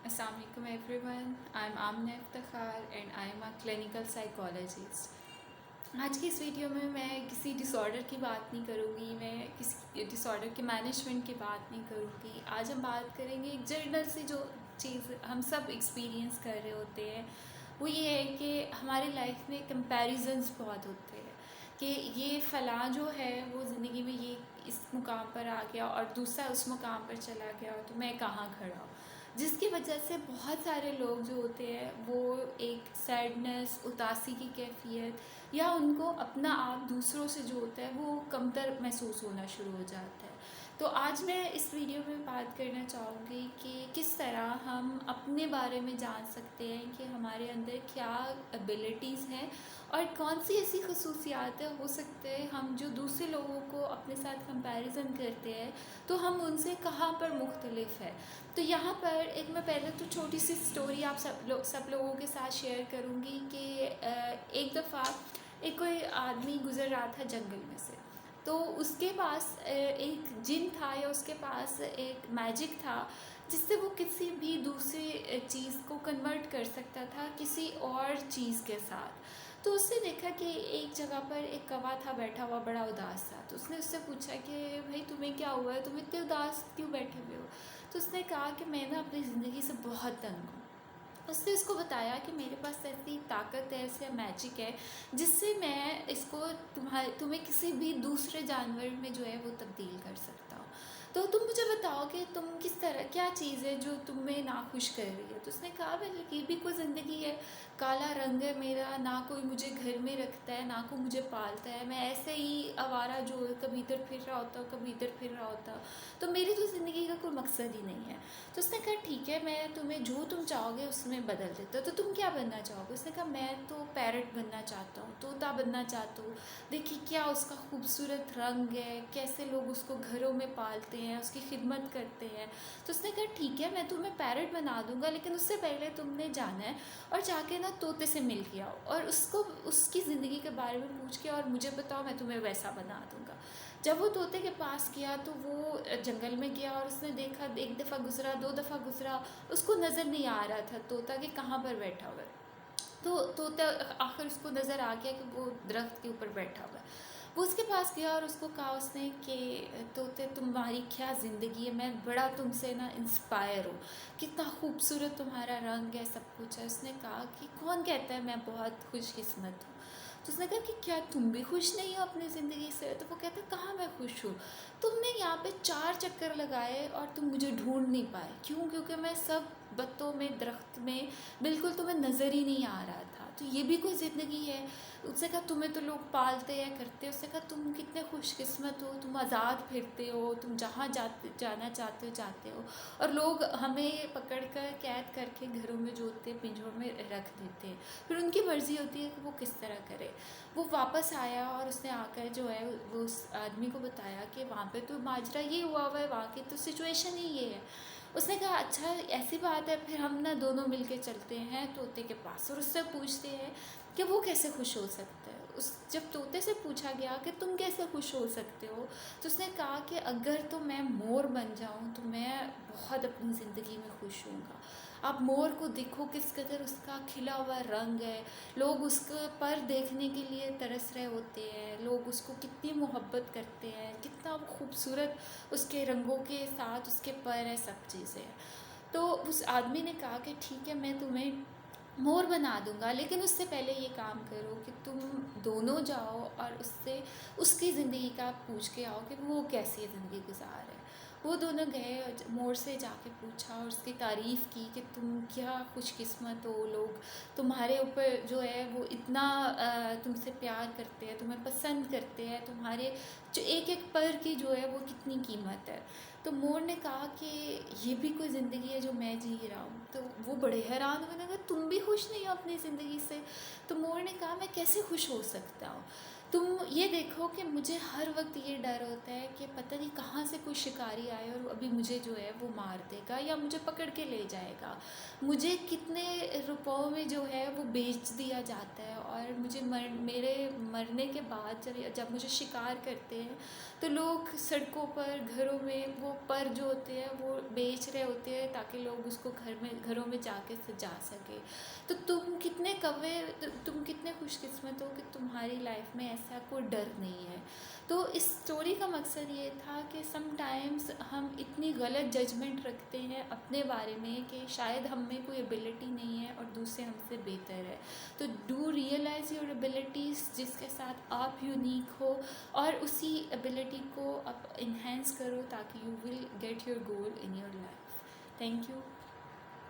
Assalamualaikum everyone. I'm Amna Iftikhar and I am a clinical psychologist. आज की इस video में मैं किसी डिसऑर्डर की बात नहीं करूँगी, मैं किसी डिसऑर्डर के मैनेजमेंट की बात नहीं करूँगी। आज हम बात करेंगे एक जनरल सी जो चीज़ हम सब एक्सपीरियंस कर रहे होते हैं, वो ये है कि हमारी लाइफ में कंपैरिजंस बहुत होते हैं कि ये फ़लाँ जो है वो ज़िंदगी में ये इस मुकाम पर आ गया और दूसरा उस मुकाम पर चला गया, तो मैं कहाँ खड़ा हूँ। जिसकी वजह से बहुत सारे लोग जो होते हैं वो एक सैडनेस, उदासी की कैफियत या उनको अपना आप दूसरों से जो होता है वो कमतर महसूस होना शुरू हो जाता है। तो आज मैं इस वीडियो में बात करना चाहूँगी कि किस तरह हम अपने बारे में जान सकते हैं कि हमारे अंदर क्या एबिलिटीज़ हैं और कौन सी ऐसी खसूसियातें हो सकते हैं हम जो दूसरे लोगों को अपने साथ कंपैरिजन करते हैं तो हम उनसे कहाँ पर मुख्तलिफ है। तो यहाँ पर एक मैं पहले तो छोटी सी स्टोरी आप सब लोगों के साथ शेयर करूँगी कि एक दफ़ा एक कोई आदमी गुज़र रहा था जंगल में से, तो उसके पास एक जिन था या उसके पास एक मैजिक था जिससे वो किसी भी दूसरी चीज़ को कन्वर्ट कर सकता था किसी और चीज़ के साथ। तो उसने देखा कि एक जगह पर एक कौवा था बैठा हुआ, बड़ा उदास था। तो उसने उससे पूछा कि भाई तुम्हें क्या हुआ है, तुम इतने उदास क्यों बैठे हुए हो। तो उसने कहा कि मैं ना अपनी ज़िंदगी से बहुत तंग हूँ। उसने उसको बताया कि मेरे पास ऐसी ताकत है, ऐसे मैजिक है जिससे मैं इसको तुम्हें किसी भी दूसरे जानवर में जो है वो तब्दील कर सकता हूँ। तो तुम मुझे बताओ कि तुम किस तरह, क्या चीज़ है जो तुम्हें नाखुश कर रही है। तो उसने कहा भाई ये भी कोई ज़िंदगी है, काला रंग है मेरा, ना कोई मुझे घर में रखता है, ना कोई मुझे पालता है, मैं ऐसे ही आवारा जो है कभी इधर फिर रहा होता हूँ, कभी इधर फिर रहा होता हूँ, तो मेरी तो ज़िंदगी का कोई मकसद ही नहीं है। तो उसने कहा ठीक है, मैं तुम्हें जो तुम चाहोगे उसमें बदल देता हूँ, तो तुम क्या बनना चाहोगे। उसने कहा मैं तो पैरट बनना चाहता हूँ, तोता बनना चाहता हूँ। देखिए क्या उसका खूबसूरत रंग है, कैसे लोग उसको घरों में पालते हैं, उसकी खिदमत करते हैं। तो उसने कहा ठीक है, मैं तुम्हें पैरट बना दूंगा, लेकिन उससे पहले तुमने जाना है और जाके ना तोते से मिल के आओ और उसको उसकी ज़िंदगी के बारे में पूछ के और मुझे बताओ, मैं तुम्हें वैसा बना दूंगा। जब वो तोते के पास गया तो वो जंगल में गया और उसने देखा, एक दफ़ा गुजरा, दो दफ़ा गुजरा, उसको नज़र नहीं आ रहा था तोता कि कहाँ पर बैठा हुआ है। तो तोता आखिर उसको नज़र आ गया कि वो दरख्त के ऊपर बैठा हुआ है। वो उसके पास गया और उसको कहा उसने कि तोते तुम्हारी क्या ज़िंदगी है, मैं बड़ा तुमसे ना इंस्पायर हूँ, कितना खूबसूरत तुम्हारा रंग है, सब कुछ है। उसने कहा कि कौन कहता है मैं बहुत खुशकिस्मत हूँ। तो उसने कहा कि क्या तुम भी खुश नहीं हो अपनी ज़िंदगी से। तो वो कहता कहाँ मैं खुश हूँ, तुमने यहाँ पे 4 चक्कर लगाए और तुम मुझे ढूंढ नहीं पाए। क्यों? क्योंकि मैं सब बत्तों में, दरख्त में, बिल्कुल तुम्हें नज़र ही नहीं आ रहा था। तो ये भी कोई ज़िंदगी है। उसने कहा तुम्हें तो लोग पालते हैं, करते हैं। उसने कहा तुम कितने खुशकिस्मत हो, तुम आज़ाद फिरते हो, तुम जहाँ जाना चाहते हो जाते हो, और लोग हमें पकड़ कर कैद करके घरों में जोतते, पिंजरों में रख देते हैं, फिर उनकी मर्ज़ी होती है कि वो किस तरह करे। वो वापस आया और उसने आकर जो है वो उस आदमी को बताया कि वहाँ पे तो माजरा ये हुआ है, वहाँ की तो सिचुएशन ही ये है। उसने कहा अच्छा ऐसी बात है, फिर हम ना दोनों मिलके चलते हैं तोते के पास और उससे पूछते हैं कि वो कैसे खुश हो सकता है। उस जब तोते से पूछा गया कि तुम कैसे खुश हो सकते हो, तो उसने कहा कि अगर तो मैं मोर बन जाऊं तो मैं बहुत अपनी ज़िंदगी में खुश हूँगा। आप मोर को देखो किस कदर उसका खिला हुआ रंग है, लोग उसके पर देखने के लिए तरस रहे होते हैं, लोग उसको कितनी मोहब्बत करते हैं, कितना वो खूबसूरत उसके रंगों के साथ उसके पर है, सब चीज़ें हैं। तो उस आदमी ने कहा कि ठीक है मैं तुम्हें मोर बना दूंगा, लेकिन उससे पहले ये काम करो कि तुम दोनों जाओ और उससे उसकी ज़िंदगी का पूछ के आओ कि वो कैसी ज़िंदगी गुजार है। वो दोनों गए और मोर से जाके पूछा और उसकी तारीफ़ की कि तुम क्या खुशकिस्मत हो, लोग तुम्हारे ऊपर जो है वो इतना तुमसे प्यार करते हैं, तुम्हें पसंद करते हैं, तुम्हारे जो एक एक पर की जो है वो कितनी कीमत है। तो मोर ने कहा कि ये भी कोई ज़िंदगी है जो मैं जी रहा हूँ। तो वो बड़े हैरान हुए, कहा तुम भी खुश नहीं हो अपनी ज़िंदगी से। तो मोर ने कहा मैं कैसे खुश हो सकता हूँ। तुम ये देखो कि मुझे हर वक्त ये डर होता है कि पता नहीं कहाँ से कोई शिकारी आए और अभी मुझे जो है वो मार देगा या मुझे पकड़ के ले जाएगा। मुझे कितने रुपयों में जो है वो बेच दिया जाता है, और मुझे मेरे मरने के बाद जब जब मुझे शिकार करते हैं तो लोग सड़कों पर, घरों में वो पर जो होते हैं वो बेच रहे होते हैं ताकि लोग उसको घरों में जाके सजा सके। तो तुम कितने तुम कितने खुशकिस्मत हो कि तुम्हारी लाइफ में ऐसा कोई डर नहीं है। तो इस स्टोरी का मकसद ये था कि समटाइम्स हम इतनी गलत जजमेंट रखते हैं अपने बारे में कि शायद हम में कोई एबिलिटी नहीं है और दूसरे हमसे बेहतर है। तो डू रियलाइज़ योर एबिलिटीज़ जिसके साथ आप यूनिक हो, और उसी एबिलिटी को आप इन्हेंस करो ताकि you will get your goal in your life. Thank you.